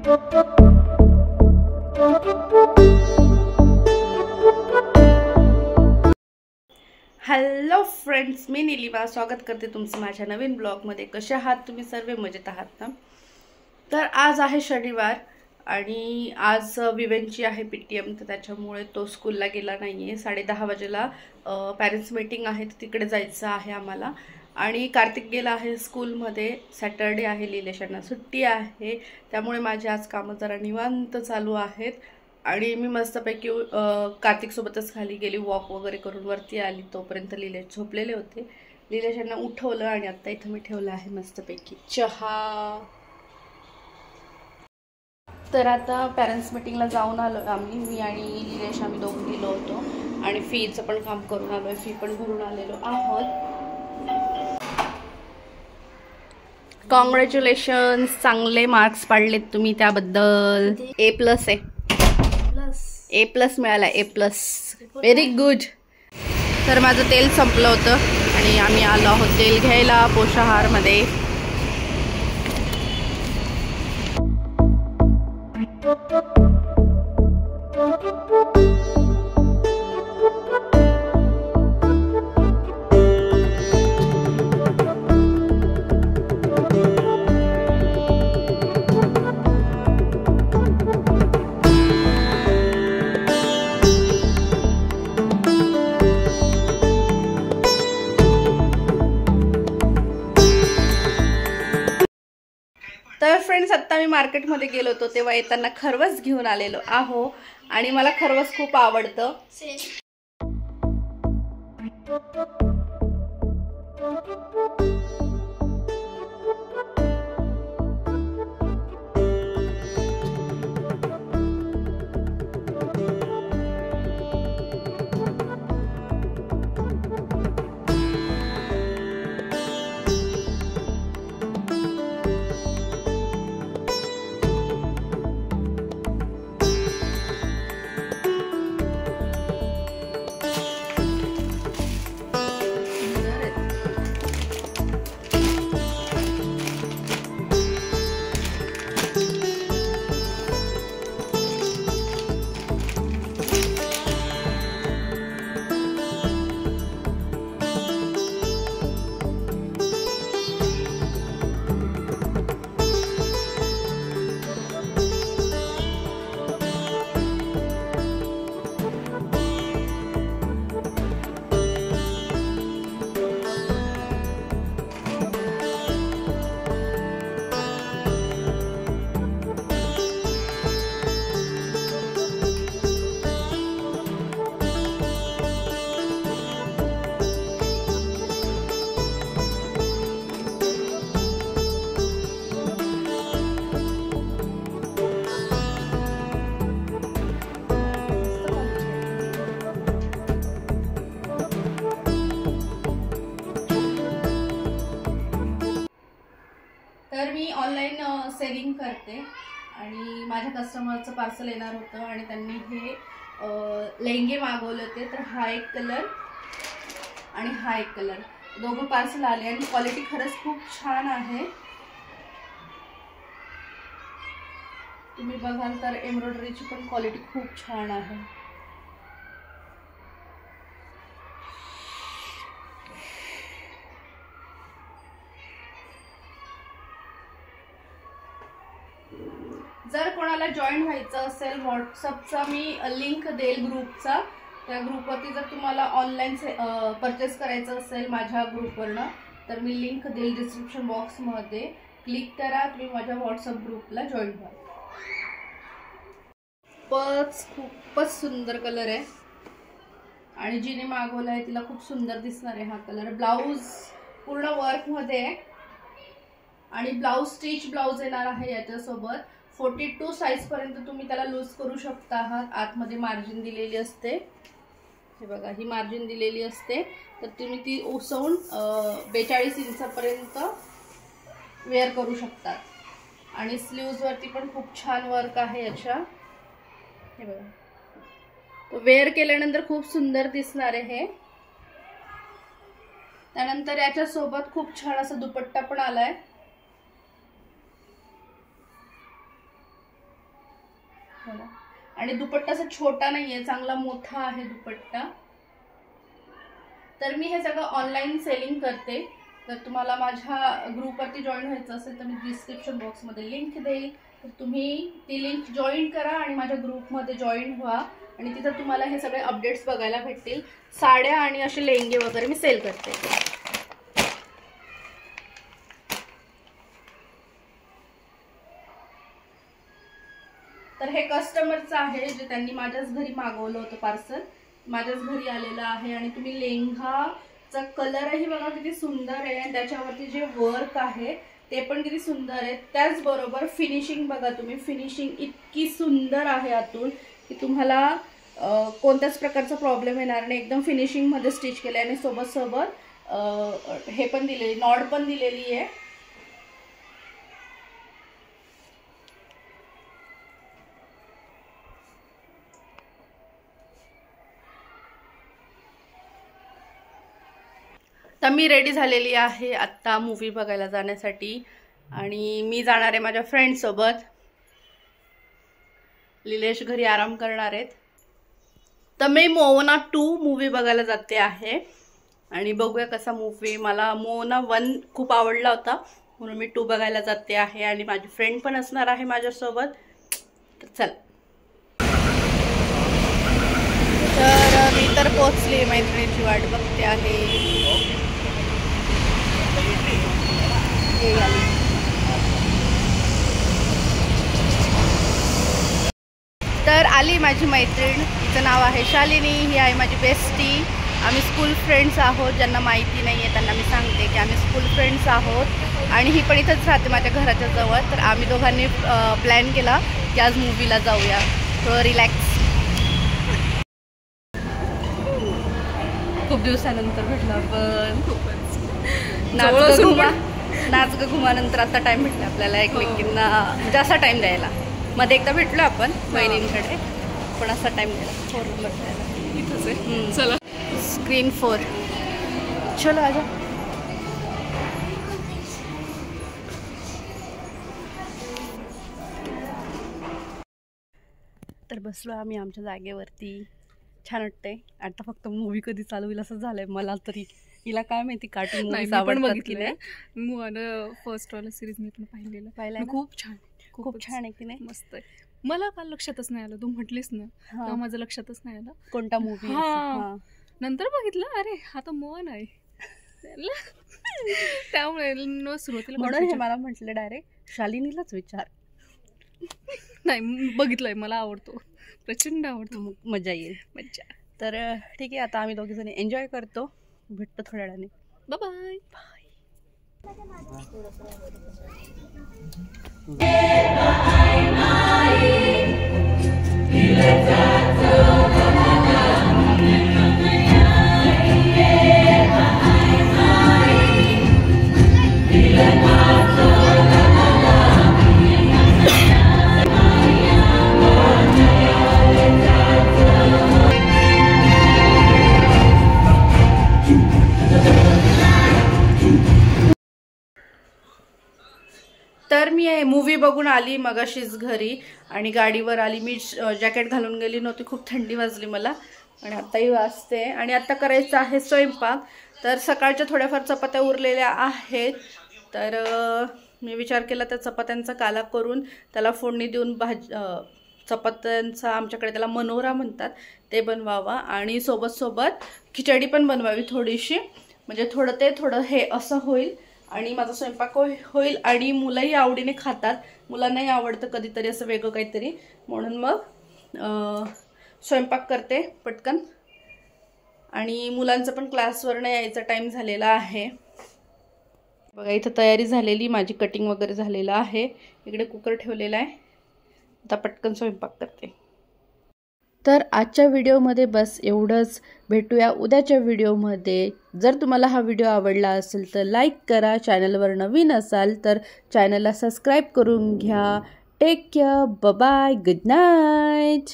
Hello friends, मी निलिमा स्वागत करते तुमचं माझ्या नवीन ब्लॉगमध्ये। कशा आहात तुम्ही? सर्व मजेत आहात ना? तर आज आहे शनिवार आणि आज विवेनची आहे पीटीएम, तर त्याच्यामुळे तो स्कूलला गेला नाहीये। 10:30 वाजेला पॅरेंट्स मीटिंग आहे, तिकडे जायचं आहे आम्हाला। आणि कार्तिक गेला आहे स्कूलमध्ये, सॅटर्डे आहे, लिलेशांना सुट्टी आहे, त्यामुळे माझे आज कामं जरा निवांत चालू आहेत। आणि मी मस्तपैकी कार्तिक सोबतच खाली गेली, वॉक वगैरे करून वरती आली, तोपर्यंत लिलेश झोपलेले होते। लिलेशांना उठवलं आणि आता इथं मी ठेवलं आहे मस्तपैकी चहा। तर आता पॅरेंट्स मीटिंगला जाऊन आलो आम्ही, मी आणि लिलेश, आम्ही दोघं गेलो होतो आणि फीचं पण काम करून आलोय, फी पण भरून आलेलो आहोत। कॉंग्रॅच्युलेशन्स, चांगले मार्क्स पाडलेत तुम्ही, त्याबद्दल A+ आहे, A+ मिळाला, A+, व्हेरी गुड। तर माझं तेल संपलं होतं आणि आम्ही आलो आहोत तेल घ्यायला पोषाहारमध्ये। तर फ्रेंड्स, आत्ता मी मार्केटमध्ये गेलो होतो, तेव्हा येताना खरवस घेऊन आलेलो आहो आणि मला खरवस खूप आवडतं। तर मी ऑनलाईन सेलिंग करते आणि माझ्या कस्टमरचं पार्सल येणार होतं आणि त्यांनी हे लेहंगे मागवले होते। तर हा एक कलर आणि हा एक कलर, दोघं पार्सल आले आणि क्वालिटी खरंच खूप छान आहे। तुम्ही बघाल तर एम्ब्रॉयडरीची पण क्वालिटी खूप छान आहे। जर कोणाला जॉईन व्हायचं असेल, व्हॉट्सअपचा मी लिंक देईल ग्रुपचा, त्या ग्रुपवरती जर तुम्हाला ऑनलाईन परचेस करायचं असेल माझ्या ग्रुपवरनं, तर मी लिंक देईल डिस्क्रिप्शन बॉक्समध्ये, क्लिक करा, तुम्ही माझ्या व्हॉट्सअप ग्रुपला जॉईन व्हा। खूपच सुंदर कलर आहे आणि जिने मागवला आहे तिला खूप सुंदर दिसणार आहे हा कलर। ब्लाऊज पूर्ण वर्कमध्ये आहे आणि ब्लाऊज स्टिच ब्लाऊज येणार आहे याच्यासोबत। 42 साइज पर्यंत तुम्ही त्याला लूज करू शकता आहात। आतमध्ये मार्जिन दिलेली असते, हे बघा, ही मार्जिन दिलेली असते, तर तुम्ही ती उसवून 42 इंचापर्यंत वेअर करू शकता। आणि स्लीव्ज वरती पण खूप छान वर्क आहे याच्या, हे बघा, तो वेअर केल्यानंतर खूप सुंदर दिसणार आहे। त्यानंतर याच्या सोबत खूप छान असा दुपट्टा पण आलाय। दाखवला. आणि दुपट्टा असा छोटा नाहीये, चांगला मोठा आहे दुपट्टा. तर मी हे सगळं ऑनलाईन सेलिंग करते. तर तुम्हाला माझ्या ग्रुपवरती जॉईन व्हायचं असेल तर मी डिस्क्रिप्शन बॉक्समध्ये लिंक देईल. तर तुम्ही ती लिंक जॉईन करा आणि माझ्या ग्रुपमध्ये जॉईन व्हा आणि तिथं तुम्हाला हे सगळे अपडेट्स बघायला भेटतील. साड्या आणि असे लेंगे वगैरे मी सेल करते. तर हे कस्टमरचं आहे जे त्यांनी माझ्याच घरी मागवलं होतं पार्सल. माझ्याच घरी आलेलं आहे. आणि तुम्ही लेंघाचा कलरही बघा किती सुंदर आहे आणि त्याच्यावरती जे वर्क आहे ते पण किती सुंदर आहे. त्याचबरोबर फिनिशिंग बघा तुम्ही, फिनिशिंग इतकी सुंदर आहे आतून की तुम्हाला कोणत्याच प्रकारचा प्रॉब्लेम येणार नाही. एकदम फिनिशिंगमध्ये स्टिच केलं आहे आणि सोबत हे पण दिलेली, नॉड पण दिलेली आहे. तर मी रेडी झालेली आहे आत्ता मूवी बघायला जाण्यासाठी. आणि मी जाणार आहे माझ्या फ्रेंडसोबत. लिलेश घरी आराम करणार आहेत. तर मी मोना 2 मूवी बघायला जाते आहे. आणि बघूया कसा मूवी. मला मोना 1 खूप आवडला होता म्हणून मी 2 बघायला जाते आहे. आणि माझी फ्रेंड पण असणार आहे माझ्यासोबत. तर चल. तर मी तर पोहोचली, मैत्रिणीची वाट बघते आहे. तर आली माझी मैत्रीण. तिचं नाव आहे शालिनी. ही आहे माझी बेस्टी. आम्ही स्कूल फ्रेंड्स आहोत. ज्यांना माहिती नाही आहे त्यांना मी सांगते की आम्ही स्कूल फ्रेंड्स आहोत. आणि ही पण इथंच राहते माझ्या घराच्या जवळ. तर आम्ही दोघांनी प्लॅन केला की आज मूवीला जाऊया, थोडं रिलॅक्स. खूप दिवसानंतर भेटला आपण. नाच ग घुमानंतर आता टाइम भेटला आपल्याला एकमेकींना जास्त टाइम द्यायला. मध्ये एकदा भेटलो आपण बहिणींकडे, पण असा टाइम द्यायला. चला स्क्रीन 4. चलो आजा. तर बसलो आम्ही आमच्या जागेवरती. छान वाटतंय. आता फक्त मूवी कधी चालू होईल असं झालंय मला तरी. हिला काय माहिती कार्टून मूवीज आवडतात की नाही. फर्स्ट वाला सिरीज मी पण पाहिलं. खूप छान, खूप छान आहे की नाही. मस्त आहे. मला काल लक्षातच नाही आलं, तू म्हटलीस ना तेव्हा माझं लक्षातच नाही आलं कोणता मूवी. नंतर बघितलं, अरे हा तर मोहन आहे. त्यामुळे सुरुवातीला म्हणून हे मला म्हटलं डायरेक्ट शालिनीलाच विचार. नाही बघितलंय, मला आवडतो, प्रचंड आवडतो. मजा येईल. मज्जा. तर ठीक आहे, आता आम्ही दोघी जणी एन्जॉय करतो. भेटतो थोड्या वेळाने. Bye bye. तर मी मूवी बघून आली मगाशीच घरी आणि गाडीवर आली. मी जॅकेट घालून गेली नव्हती, खूप थंडी वाजली मला आणि आत्ताही वाजते. आणि आत्ता करायचं आहे स्वयंपाक. तर सकाळच्या थोड्याफार चपात्या उरलेल्या आहेत. तर मी विचार केला त्या चपात्यांचा काला करून त्याला फोडणी देऊन चपात्यांचा, आमच्याकडे त्याला मनोरा म्हणतात, ते बनवावा. आणि सोबत खिचडी पण बनवावी थोडीशी, म्हणजे थोडं हे असं होईल आणि माझा स्वयंपाक होईल. आणि मुलंही आवडीने खातात. मुलांनाही आवडतं कधीतरी असं वेगळं काहीतरी, म्हणून मग स्वयंपाक करते पटकन. आणि मुलांचं पण क्लासवरनं यायचा टाईम झालेला आहे. बघा इथं तयारी झालेली, माझी कटिंग वगैरे झालेलं आहे. इकडे कुकर ठेवलेला आहे. आता पटकन स्वयंपाक करते. तर आजच्या व्हिडिओमध्ये बस एवढंच. भेटूया उद्याच्या व्हिडिओमध्ये. जर तुम्हाला हा व्हिडिओ आवडला असेल तर लाईक करा. चॅनलवर नवीन असाल तर चॅनलला सबस्क्राईब करून घ्या. Take care. Bye. Good night.